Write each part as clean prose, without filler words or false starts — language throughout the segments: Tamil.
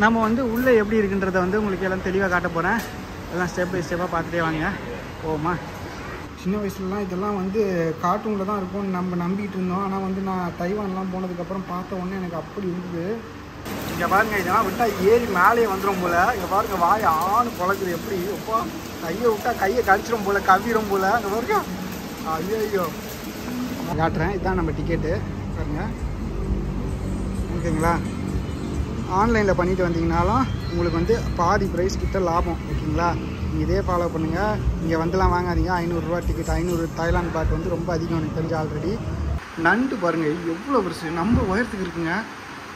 நம்ம வந்து உள்ளே எப்படி இருக்குன்றதை வந்து உங்களுக்கு எல்லாம் தெளிவாக காட்ட போகிறேன். எல்லாம் ஸ்டெப் பை ஸ்டெப்பாக பார்த்துட்டே வாங்க. ஓமா சின்ன வயசுலலாம் இதெல்லாம் வந்து கார்ட்டூனில் தான் இருக்கும்னு நம்ம நம்பிக்கிட்டு இருந்தோம். ஆனால் வந்து நான் தைவான்லாம் போனதுக்கப்புறம் பார்த்த உடனே எனக்கு அப்படி இருந்தது. இங்கே பாருங்கள், இதெல்லாம் விட்டால் ஏறி மேலேயே வந்துடும் போல். இங்கே பாருங்கள், வாய் ஆணு குழக்குது. எப்படி எப்போ கையை விட்டால் கையை கடிச்சிடும் போல், கவ்விடும் போல். அங்கே பாருங்க, ஐயோ காட்டுறேன். இதுதான் நம்ம டிக்கெட்டு பாருங்கள். ஓகேங்களா, ஆன்லைனில் பண்ணிட்டு வந்தீங்கனாலும் உங்களுக்கு வந்து பாதி ப்ரைஸ் கிட்ட லாபம். ஓகேங்களா, நீங்கள் இதே ஃபாலோ பண்ணுங்கள். இங்கே வந்துலாம் வாங்காதீங்க. 500 ரூபா டிக்கெட். 500 தாய்லாந்து பாட் வந்து ரொம்ப அதிகம் எனக்கு தெரிஞ்சு. ஆல்ரெடி நண்டு பாருங்கள் எவ்வளோ பெருசு, நம்ம உயரத்துக்கு இருக்குங்க.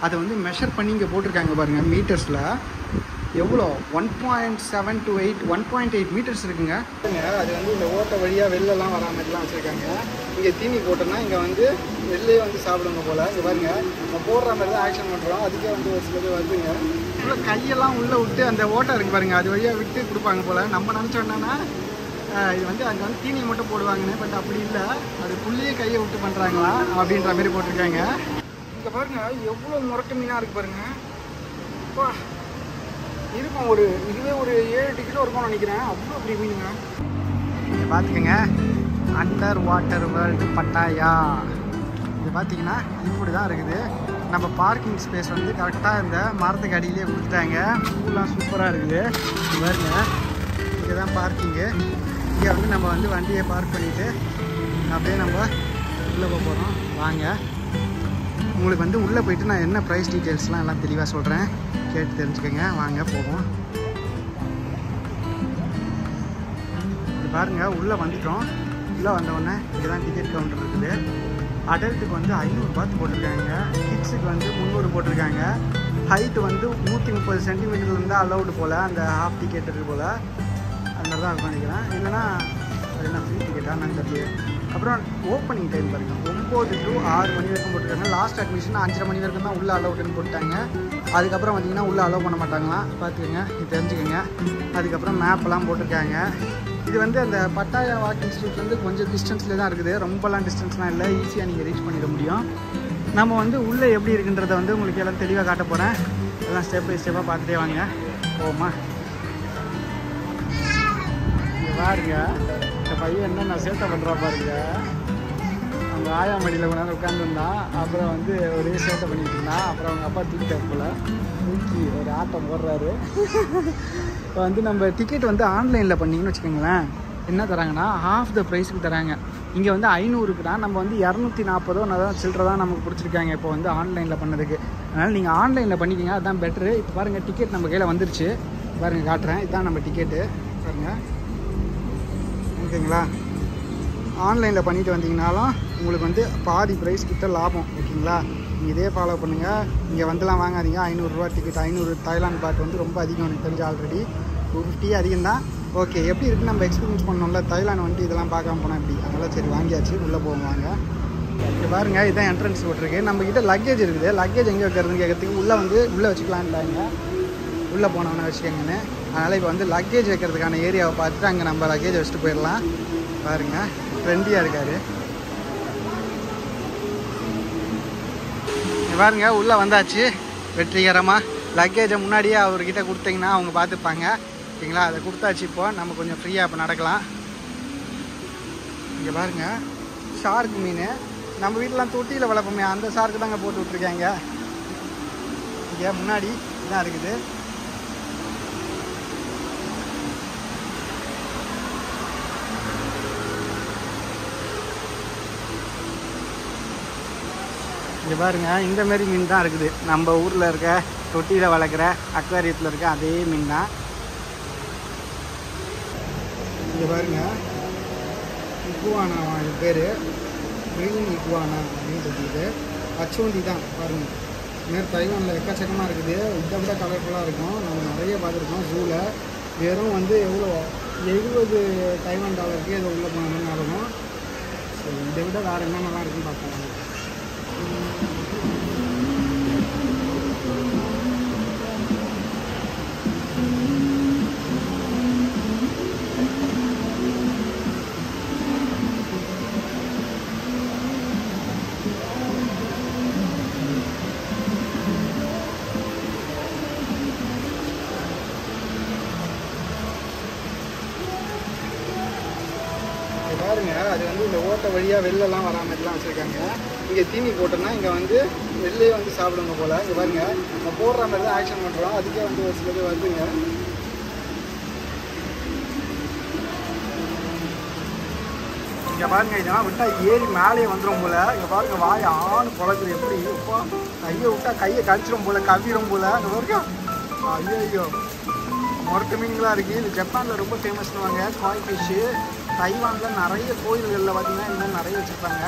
அதை வந்து மெஷர் பண்ணி இங்கே போட்டிருக்காங்க பாருங்கள். மீட்டர்ஸில் எவ்வளோ 1.7 to 8 1.8 மீட்டர்ஸ் இருக்குங்க. அது வந்து இந்த ஓட்ட வழியாக வெளிலலாம் வரா மாதிரிலாம் வச்சுருக்காங்க. இங்கே தீனி போட்டோன்னா இங்கே வந்து வெளிலே வந்து சாப்பிடுங்க போல். இங்கே பாருங்கள், நம்ம போடுற மாதிரி தான் ஆக்ஷன் பண்ணுறோம். அதுக்கே வந்து ஒரு சிலது வருதுங்க. இவ்வளோ கையெல்லாம் உள்ளே விட்டு அந்த ஓட்டை இருக்குது பாருங்கள், அது வழியாக விட்டு கொடுப்பாங்க போல். நம்ம நினச்சோன்னா இது வந்து அங்கே வந்து தீனி மட்டும் போடுவாங்கன்னு. பட் அப்படி இல்லை, அதுக்குள்ளேயே கையை விட்டு பண்ணுறாங்களா அப்படின்ற மாதிரி போட்டிருக்காங்க. இங்கே பாருங்கள் எவ்வளோ முரட்டு மீனாக இருக்குது பாருங்கள். அப்பா இருக்கும், ஒரு இதுவே ஒரு 7 கிலோ இருக்கும்னு நினைக்கிறேன். அவ்வளோ அப்படி மீனுங்க. நீங்கள் பார்த்துக்கோங்க, அண்டர் வாட்டர் வேர்ல்டு பட்டாயா. இது பார்த்தீங்கன்னா இப்படி தான் இருக்குது. நம்ம பார்க்கிங் ஸ்பேஸ் வந்து கரெக்டாக இந்த மரத்துக்கு அடியிலே கொடுத்துட்டாங்க. பூலாம் சூப்பராக இருக்குது. பாருங்க, இங்கே தான் பார்க்கிங்கு. இங்கே வந்து நம்ம வந்து வண்டியை பார்க் பண்ணிவிட்டு அப்படியே நம்ம உள்ளே போக போகிறோம். வாங்க, உங்களுக்கு வந்து உள்ளே போயிட்டு நான் என்ன ப்ரைஸ் டீட்டெயில்ஸ்லாம் எல்லாம் தெளிவாக சொல்கிறேன், கேட்டு தெரிஞ்சுக்கோங்க. வாங்க போவோம். இது பாருங்கள், உள்ளே வந்துட்டோம். உள்ளே வந்தவுடனே இங்கே தான் டிக்கெட் கவுண்டர் இருக்குது. அடல்ட்டுக்கு வந்து 500 பாத் போட்டிருக்காங்க. கிட்ஸுக்கு வந்து 300 போட்டிருக்காங்க. ஹைட்டு வந்து 130 சென்டிமீட்டர்லேருந்து அலௌடு போல். அந்த ஹாஃப் டிக்கெட் இருக்குது போல், அந்த மாதிரி தான் இருக்கும் நினைக்கிறேன். இல்லைனா அது என்ன ஃப்ரீ டிக்கெட்டாக நான் தெரியல. அப்புறம் ஓப்பனிங் டைம் பாருங்கள், 9 to 6 மணி வரைக்கும் போட்டிருக்காங்க. லாஸ்ட் அட்மிஷன் 5:30 மணி வரைக்கும் தான் உள்ளே அலௌடுன்னு போட்டாங்க. அதுக்கப்புறம் பார்த்தீங்கன்னா உள்ளே அலோவ் பண்ண மாட்டாங்களாம். பார்த்துக்கோங்க, இது தெரிஞ்சுக்கோங்க. அதுக்கப்புறம் மேப்லாம் போட்டிருக்காங்க. இது வந்து அந்த பட்டாயா வாக்கிங் ஸ்ட்ரீட் வந்து கொஞ்சம் டிஸ்டன்ஸில் தான் இருக்குது. ரொம்பலாம் டிஸ்டன்ஸ்லாம் இல்லை, ஈஸியாக நீங்கள் ரீச் பண்ணிட முடியும். நம்ம வந்து உள்ளே எப்படி இருக்குன்றதை வந்து உங்களுக்கு எல்லாம் தெளிவாக காட்ட போகிறேன். எல்லாம் ஸ்டெப் பை ஸ்டெப்பாக பார்த்துட்டே வாங்க. போமா, இங்கே பாருங்க, இந்த பையன் என்னென்ன சேட்டை பண்ணுறா பாருங்க. அவங்க ஆயா மடியில் கொண்டாந்து உட்காந்துருந்தான். அப்புறம் வந்து ஒரே சேட்டை பண்ணிட்டு இருந்தான். அப்புறம் அவங்க அப்பா தூக்கிட்டார் போல், தூக்கி ஒரு ஆட்டம் போடுறாரு. இப்போ வந்து நம்ம டிக்கெட் வந்து ஆன்லைனில் பண்ணிங்கன்னு வச்சுக்கோங்களேன், என்ன தராங்கன்னா ஹாஃப் த ப்ரைஸுக்கு தராங்க. இங்கே வந்து 500க்கு தான், நம்ம வந்து 240 தான் சில்லற தான் நமக்கு பிடிச்சிருக்காங்க இப்போ வந்து ஆன்லைனில் பண்ணதுக்கு. அதனால் நீங்கள் ஆன்லைனில் பண்ணிக்கிங்க, அதுதான் பெட்ரு. இப்போ பாருங்கள், டிக்கெட் நம்ம கையில் வந்துருச்சு பாருங்கள், காட்டுறேன். இதுதான் நம்ம டிக்கெட்டு பாருங்கள். ஓகேங்களா, ஆன்லைனில் பண்ணிட்டு வந்தீங்கனாலும் உங்களுக்கு வந்து பாதி ப்ரைஸ் கிட்ட லாபம். ஓகேங்களா, நீங்கள் இதே ஃபாலோ பண்ணுங்கள். இங்கே வந்துலாம் வாங்காதீங்க. 500 ரூபா டிக்கெட். 500 தாய்லாந்து பாட் வந்து ரொம்ப அதிகம் எனக்கு தெரிஞ்சு. ஆல்ரெடி 250 அதிகம் தான். ஓகே, எப்படி இருக்குன்னு நம்ம எக்ஸ்பீரியன்ஸ் பண்ணோம்ல. தாய்லாந்து வந்து இதெல்லாம் பார்க்காம போனால் எப்படி, அதனால் சரி வாங்கியாச்சு. உள்ளே போவாங்க. இங்கே பாருங்கள், இதுதான் என்ட்ரன்ஸ் போட்டிருக்கு. நம்மக்கிட்ட லக்கேஜ் இருக்குது. லக்கேஜ் எங்கே வைக்கிறதுன்னு கேட்கறதுக்கு உள்ளே வச்சுக்கலான்ட்டாங்க. உள்ளே போனவொன்னே வச்சுக்கோங்கன்னு. அதனால் இப்போ வந்து லக்கேஜ் வைக்கிறதுக்கான ஏரியாவை பார்த்துட்டு அங்கே நம்ம லக்கேஜ் வச்சுட்டு போயிடலாம். பாருங்கள், ட்ரெண்டியாக இருக்கார். பாருங்க, உள்ளே வந்தாச்சு வெற்றிகரமாக. லக்கேஜை முன்னாடியே அவர்கிட்ட கொடுத்தீங்கன்னா அவங்க பார்த்துப்பாங்க. ஓகேங்களா, அதை கொடுத்தாச்சு. இப்போ நம்ம கொஞ்சம் ஃப்ரீயாக இப்போ நடக்கலாம். இங்கே பாருங்கள், ஷார்க் மீன். நம்ம வீட்டிலாம் தொட்டியில் வளர்ப்போமே, அந்த ஷார்க்கு தாங்க போட்டு விட்ருக்காங்க. இங்கே முன்னாடி இதான் இருக்குது. இங்கே பாருங்கள், இந்த மாதிரி மீன் தான் இருக்குது. நம்ம ஊரில் இருக்க தொட்டியில் வளர்க்குற அக்வாரியத்தில் இருக்க அதே மீன் தான். இங்கே பாருங்கள், இக்குவானா, இது பேர் க்ரீன் இக்குவானா அப்படின்னு சொல்லிட்டு. அச்சோந்தி தான் பாருங்கள். இதுமாதிரி தைவானில் எக்கச்சக்கமாக இருக்குது. இதை விட கலர்ஃபுல்லாக இருக்கும். நம்ம நிறைய பார்த்துருக்கோம் ஜூவில். வெறும் வந்து எவ்வளோ 70 தைவான் டாலருக்கு இதை உள்ளே போனோம்னு நடக்கும். ஸோ இதை விட வேறு என்னென்னலாம் இருக்குன்னு பார்ப்போம். அது வந்து இந்த ஓட்டை வழியாக வெளிலலாம் வரா மாதிரிலாம் வச்சுருக்காங்க. இங்கே தீனி போட்டோம்னா இங்கே வந்து வெளிலே வந்து சாப்பிடுங்க போல். இங்கே பாருங்க நம்ம போடுற மாதிரி தான் ஆக்ஷன் பண்ணுறோம். அதுக்கே வந்து ஒரு சிலது வருதுங்க. இங்கே பாருங்க இதெல்லாம் விட்டால் ஏறி மேலேயே வந்துடும் போல். இங்கே பாருங்க வாய் ஆணு குழக்குது எப்படி இப்போ கையை விட்டால் கையை கடிச்சிடும் போல், கவ்விடும் போல். அங்கே வரைக்கும் ஐயோ ஐயோ மொரட்டு மீன்களாக இருக்குது. இது ஜப்பானில் ரொம்ப ஃபேமஸ்னுவாங்க காய் ஃபிஷ்ஷு. தைவானில் நிறைய கோயில்களில் பார்த்திங்கன்னா இந்த மாதிரி நிறைய வச்சுருப்பாங்க.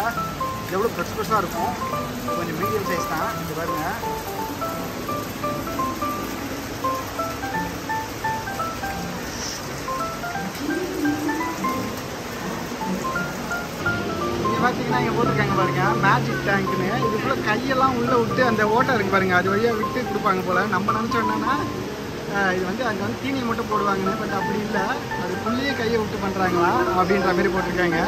எவ்வளோ பெருசு பெருசாக இருக்கும். கொஞ்சம் மீடியம் சைஸ் தான். இது பாருங்க பார்த்தீங்கன்னா இங்கே போட்டிருக்காங்க பாருங்க மேஜிக் டேங்க்னு. இதுக்குள்ளே கையெல்லாம் உள்ளே விட்டு அந்த ஓட்டை இருக்குது பாருங்கள், அது வழியாக விட்டு கொடுப்பாங்க போல். நம்ம நினச்சோம் என்னன்னா இது வந்து அங்கே வந்து தீனியை மட்டும் போடுவாங்கன்னு. பட் அப்படி இல்லை, அதுக்குள்ளேயே கையை விட்டு பண்ணுறாங்களா அப்படின்ற மாதிரி போட்டிருக்காங்க.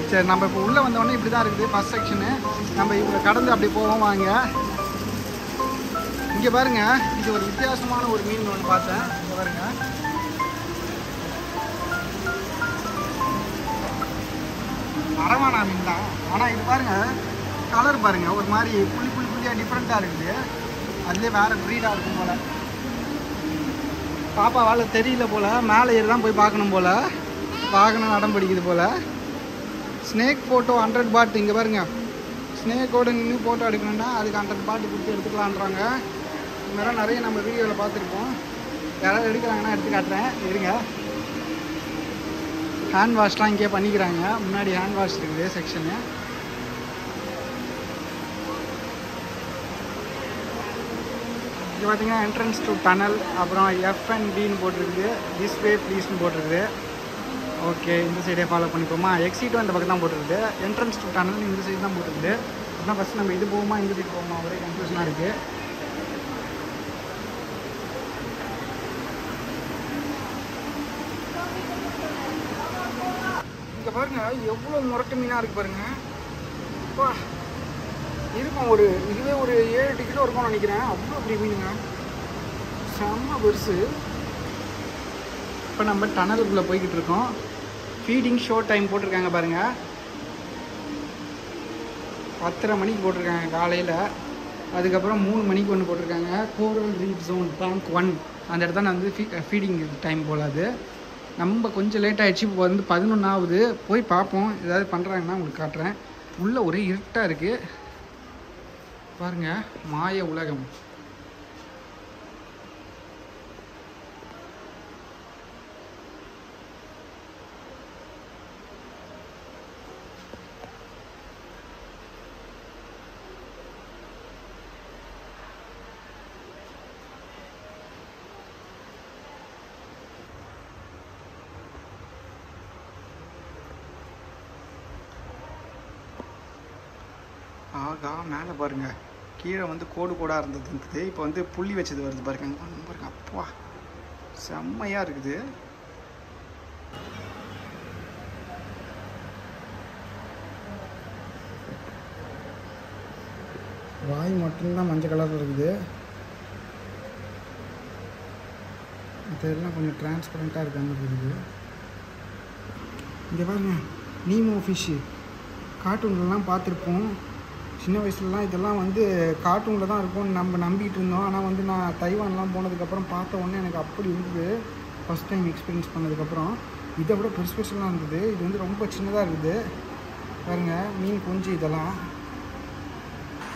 சரி நம்ம இப்போ உள்ளே வந்தோடனே இப்படி தான் இருக்குது ஃபஸ்ட் செக்ஷனு. நம்ம இவங்க கடந்து அப்படி போவோம் வாங்க. இங்கே பாருங்க இது ஒரு வித்தியாசமான ஒரு மீன் ஒன்று பார்த்தேன். இங்கே பாருங்க அரவானா மீன் தான். ஆனால் இது பாருங்கள் கலர் பாருங்கள் ஒரு மாதிரி புள்ளி புள்ளி புள்ளியாக டிஃப்ரெண்ட்டாக இருக்குது. அதுலேயே வேறு ப்ரீடாக இருக்கும் போல். பாப்பாவால் தெரியல போல், மேலே ஏறி தான் போய் பார்க்கணும் போல். வாகனம் நடம் பிடிக்குது போல். ஸ்னேக் ஃபோட்டோ 100 பாட். இங்கே பாருங்க ஸ்னேக்கோடு நின்று ஃபோட்டோ எடுக்கணுன்னா அதுக்கு 100 பாட்டு கொடுத்து எடுத்துக்கலான்றாங்க. இது மாதிரி நிறைய நம்ம வீடியோவில் பார்த்துருப்போம். யாராவது எடுக்கிறாங்கன்னா எடுத்து காட்டுறேன் இருங்க. ஹேண்ட் வாஷ்லாம் இங்கேயே பண்ணிக்கிறாங்க. முன்னாடி ஹேண்ட் வாஷ் இருக்குது செக்ஷனு. இங்கே பார்த்தீங்கன்னா என்ட்ரன்ஸ் டு டனல், அப்புறம் F&Dன்னு போட்டிருக்குது, திஸ் வே ப்ளீஸ்னு போட்டிருக்குது. ஓகே இந்த சைடே ஃபாலோ பண்ணிப்போமா. எக்ஸிட்டும் இந்த பக்கம் தான் போட்டிருக்குது. என்ட்ரன்ஸ் டு டனல் இந்த சைடு தான் போட்டிருக்குது. அப்படின்னா ஃபஸ்ட்டு நம்ம இது போகுமா இந்த சைடு போகுமா ஒரே கன்ஃபியூஷனாக இருக்குது. இங்கே பாருங்க எவ்வளோ முரட்டு மீனாக இருக்குது பாருங்க. அப்பா இருக்கும் ஒரு இதுவே ஒரு 7-8 கிலோ இருக்கும்னு நினைக்கிறேன். அவ்வளோ பெரிய மீனுங்க, செம்ம பெருசு. இப்போ நம்ம டனலுக்குள்ளே போய்கிட்டு இருக்கோம். ஃபீடிங் ஷோ டைம் போட்டிருக்காங்க பாருங்கள். 10:30 மணிக்கு போட்டிருக்காங்க காலையில். அதுக்கப்புறம் 3 மணிக்கு ஒன்று போட்டிருக்காங்க. கோரல் ரீஃப் ஜோன் டேங்க் 1 அந்த இடத்துல வந்து ஃபீடிங் டைம் போல். அது நம்ம கொஞ்சம் லேட் ஆகிடுச்சு. இப்போ வந்து 11 ஆகுது. போய் பார்ப்போம் ஏதாவது பண்ணுறாங்கன்னா உங்களுக்கு காட்டுறேன். உள்ளே ஒரே இருட்டாக இருக்குது பாருங்கள். மாய உலகம். ஆகா மேலே பாருங்கள் கீழே வந்து கோடு கோடாக இருந்தது. இப்போ வந்து புள்ளி வச்சது வருது பாருங்க. பாருங்க அப்பா செம்மையாக இருக்குது. வாய் மட்டும்தான் மஞ்சள் கலரில் இருக்குது. இதெல்லாம் கொஞ்சம் டிரான்ஸ்பரண்ட்டாக இருக்க மாதிரி இருக்குது. இங்கே பாருங்க நீமோ ஃபிஷ்ஷு கார்ட்டூன்லாம் பார்த்துருப்போம். சின்ன வயசுலலாம் இதெல்லாம் வந்து கார்ட்டூனில் தான் இருக்கும்னு நம்ம நம்பிட்டு இருந்தோம். ஆனால் வந்து நான் தைவான்லாம் போனதுக்கப்புறம் பார்த்த உடனே எனக்கு அப்படி இருந்தது. ஃபஸ்ட் டைம் எக்ஸ்பீரியன்ஸ் பண்ணதுக்கப்புறம் இதை விட பெருசு பெருசுலாம் இருந்தது. இது வந்து ரொம்ப சின்னதாக இருக்குது பாருங்கள். மீன் குஞ்சு இதெல்லாம்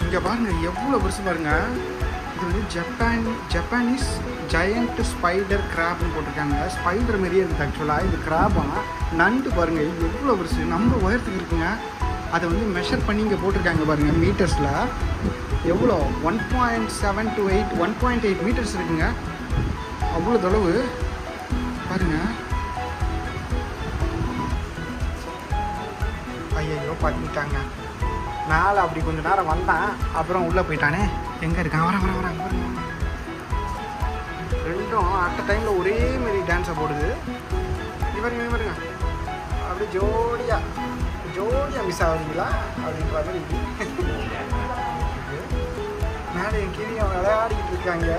இங்கே பாருங்கள் எவ்வளோ பெருசு பாருங்கள். இது வந்து ஜப்பானீஸ் ஜெயண்ட் ஸ்பைடர் கிராப்னு போட்டிருக்காங்க. ஸ்பைடர் மாரியே இருக்குது ஆக்சுவலாக. இது கிராபாக நண்டு பாருங்கள். இது எவ்வளோ பெருசு நம்ம உயரத்துக்கு இருக்குங்க. அதை வந்து மெஷர் பண்ணி இங்கே போட்டிருக்காங்க பாருங்கள் மீட்டர்ஸில். எவ்வளோ 1.7 to 8 1.8 மீட்டர்ஸ் இருக்குங்க. அவ்வளோ தொலைவு பாருங்கள். ஐயோ பார்த்துட்டாங்க மேலே. அப்படி கொஞ்சம் நேரம் வந்தான், அப்புறம் உள்ளே போயிட்டானே. எங்கே இருக்கான்? வர ரெண்டும் அட் டைமில் ஒரே மாரி டான்ஸை போடுது. இவருங்க அப்படி ஜோடியாக மிஸ் ஆகுறீங்களா அப்படின்ற மாதிரி மேலே என் கீழே அவங்க விளையாடிக்கிட்டு இருக்காங்க.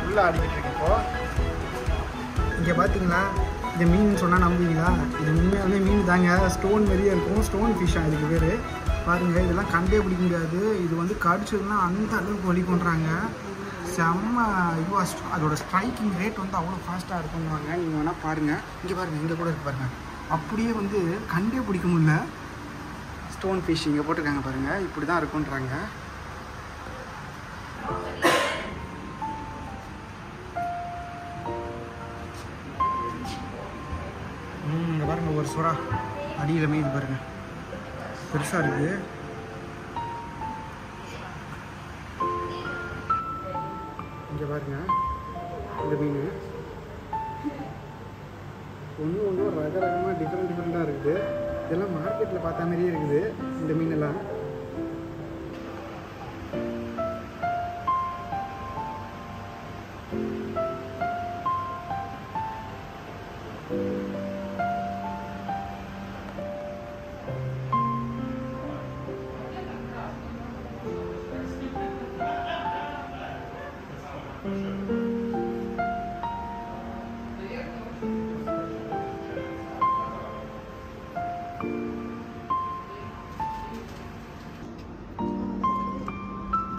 உள்ளே ஆடிக்கிட்டு இருக்கு. இப்போ இங்கே பார்த்தீங்களா இது மீன் சொன்னால் நம்புவீங்களா? இது உண்மையாகவே மீன் தாங்க. ஸ்டோன் மாதிரியே இருக்கும். ஸ்டோன் ஃபிஷ்ஷாக இதுக்கு பேர். பாருங்கள், இதெல்லாம் கண்டே பிடிக்க முடியாது. இது வந்து கடிச்சதுன்னா அந்த அளவுக்கு வலி பண்ணுறாங்க. செம்ம இதுவாக அதோட ஸ்ட்ரைக்கிங் ரேட் வந்து அவ்வளோ ஃபாஸ்ட்டாக இருக்குன்னுவாங்க. நீங்கள் வேணால் பாருங்கள். இங்கே பாருங்கள், இங்கே கூட இருக்கு பாருங்கள். அப்படியே வந்து கண்டே பிடிக்க முடியல. ஸ்டோன் ஃபிஷ் இங்கே போட்டிருக்காங்க பாருங்கள். இப்படி தான் இருக்குன்றாங்க. இங்கே பாருங்கள், ஒரு சுறா அடியில் மீது பாருங்கள், பெருசாக இருக்குது. இங்கே பாருங்கள், இந்த மீன் ஒன்று ரகரகமாக டிஃப்ரெண்ட்டாக இருக்குது. இதெல்லாம் மார்க்கெட்டில் பார்த்த மாதிரியே இருக்குது இந்த மீனெல்லாம்.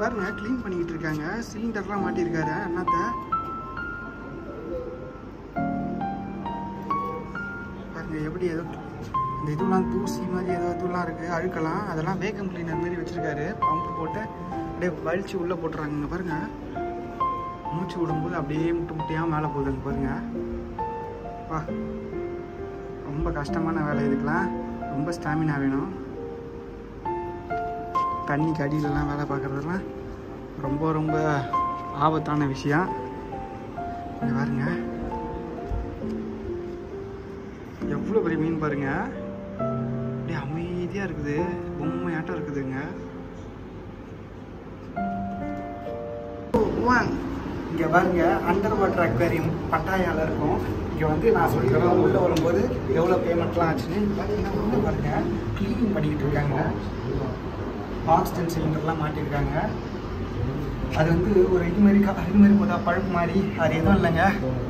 பாருங்க, க்ளீன் பண்ணிக்கிட்டு இருக்காங்க. சிலிண்டர்லாம் மாட்டியிருக்காரு அண்ணாத்த. பாருங்க எப்படி ஏதோ இந்த இதெல்லாம் தூசி மாதிரி ஏதோ இதெல்லாம் இருக்குது, அழுக்கலாம். அதெல்லாம் வேக்கம் கிளீனர் மாதிரி வச்சுருக்காரு. பம்பு போட்டு அப்படியே வலிச்சு உள்ளே போட்டுறாங்க. பாருங்க, மூச்சு விடும்போது அப்படியே முட்டையாக மேலே போகுதுங்க பாருங்க. வா, ரொம்ப கஷ்டமான வேலை இதுக்கெலாம். ரொம்ப ஸ்டாமினா வேணும். தண்ணிக்கு அடியிலலாம் வேலை பார்க்குறதெல்லாம் ரொம்ப ஆபத்தான விஷயம். இங்கே பாருங்க, எவ்வளோ பெரிய மீன் பாருங்க. அப்படியே அமைதியாக இருக்குது, பொம்மையாட்டம் இருக்குதுங்க. இங்கே பாருங்க, அண்டர் வாட்டர் அக்வேரியம் பட்டாயால இருக்கும். இங்கே வந்து நான் சொல்லிக்கிறேன், உள்ளே வரும்போது எவ்வளோ பேமெண்ட்லாம் ஆச்சுன்னு பார்த்தீங்கன்னா உள்ளே பாருங்க, க்ளீனிங் பண்ணிக்கிட்டு இருக்காங்க. ஆக்சிஜன் சிலிண்டர்லாம் மாட்டியிருக்காங்க. அது வந்து ஒரு இது மாதிரி போதா பழுப்பு மாதிரி, அது எதுவும் இல்லைங்க.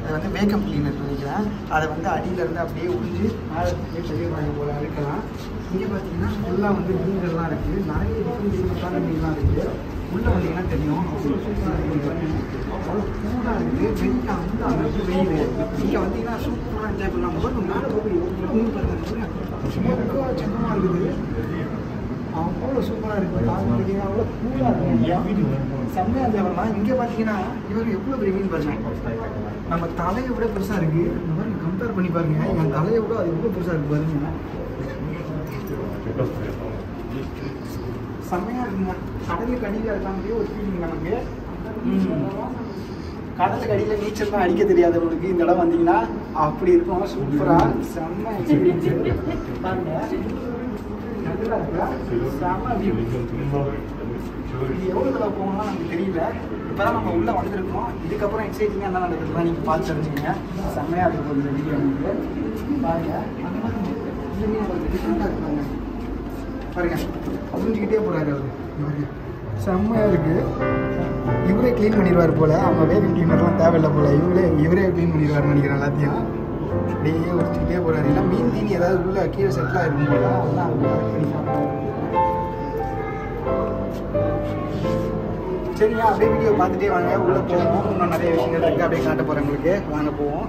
அது வந்து வேக்கம் கிளீனர் நினைக்கிறேன். அதை வந்து அடியிலேருந்து அப்படியே உறிஞ்சு மேலே பெரிய வாங்கி போல் அழுக்கலாம். இங்கே பார்த்தீங்கன்னா ஃபுல்லாக வந்து மீன்கள்லாம் இருக்குது. நிறைய டிஃப்ரெண்ட் மீன்லாம் இருக்குது. உள்ளே வந்தீங்கன்னா தெரியும், அவ்வளோ கூடாக இருக்குது. வெயில் அந்த அளவுக்கு வெயில். இங்கே வந்தீங்கன்னா சூப்பராக என்ஜாய் பண்ணலாம். முதல்ல மீன் பாருங்க, சந்தமாக இருக்குது. அவ்வளோ சூப்பராக இருக்குது. பார்த்தீங்கன்னா அவ்வளோ கூலாக இருக்கும், செம்மையாக என்ஜாய் பண்ணலாம். இங்கே பார்த்தீங்கன்னா இவர் எவ்வளோ பெரிய மீன் பாருங்க. நம்ம தலையை விட பெருசாக இருக்குது. இந்த மாதிரி கம்பேர் பண்ணி பாருங்க, என் தலையை விட அது எவ்வளோ பெருசாக இருக்குது பாருங்க. செம்மையாக இருக்குங்க. கடலுக்கு அடியில் இருக்க மாதிரியே ஒரு ஃபீலிங் நமக்கு. கடலுக்கு அடியில் நீச்சல்லாம் அடிக்க தெரியாதவங்களுக்கு இந்த இடம் வந்தீங்கன்னா அப்படி இருக்கும். சூப்பராக செம்ம எக்ஸ்பீரியன்ஸ் பாருங்க. எவ்வளோ தடவை போகணும்னா நமக்கு தெரியல. இப்போ தான் நம்ம உள்ளே வந்திருக்கோம். இதுக்கப்புறம் எக்ஸைட்டிங்காக என்ன நடக்குதுலாம் நீங்கள் பார்த்து தெரிஞ்சுக்கங்க. செம்மையாக இருக்க போகுது இந்த வீடியோ உங்களுக்கு பாருங்க. அந்த மாதிரி இல்லைங்க, உங்களுக்கு டிஃப்ரெண்ட்டாக இருக்காங்க பாருங்க. புரிஞ்சுக்கிட்டே போகிறாரு அவர். பாருங்க, செம்மையாக இருக்குது. இவரே க்ளீன் பண்ணிடுவார் போல். அவங்க வேகம் க்ளீனர்லாம் தேவையில்லை போல். இவரே க்ளீன் பண்ணிடுவார்னு நினைக்கிறேன் எல்லாத்தையும். அப்படியே உரிச்சிக்கிட்டே போகிறாரு. ஏன்னா மீன் தீனி ஏதாவது உள்ள கீழே செட்டில் ஆகிருக்கும் போல. அதெல்லாம் அவங்க சரிங்க. அப்படியே வீடியோ பார்த்துட்டே வாங்க. உள்ளே போவோம். இன்னும் நிறைய விஷயங்கள் இருக்குது, அப்படியே காட்ட போகிறேன் உங்களுக்கு. வாங்க போவோம்.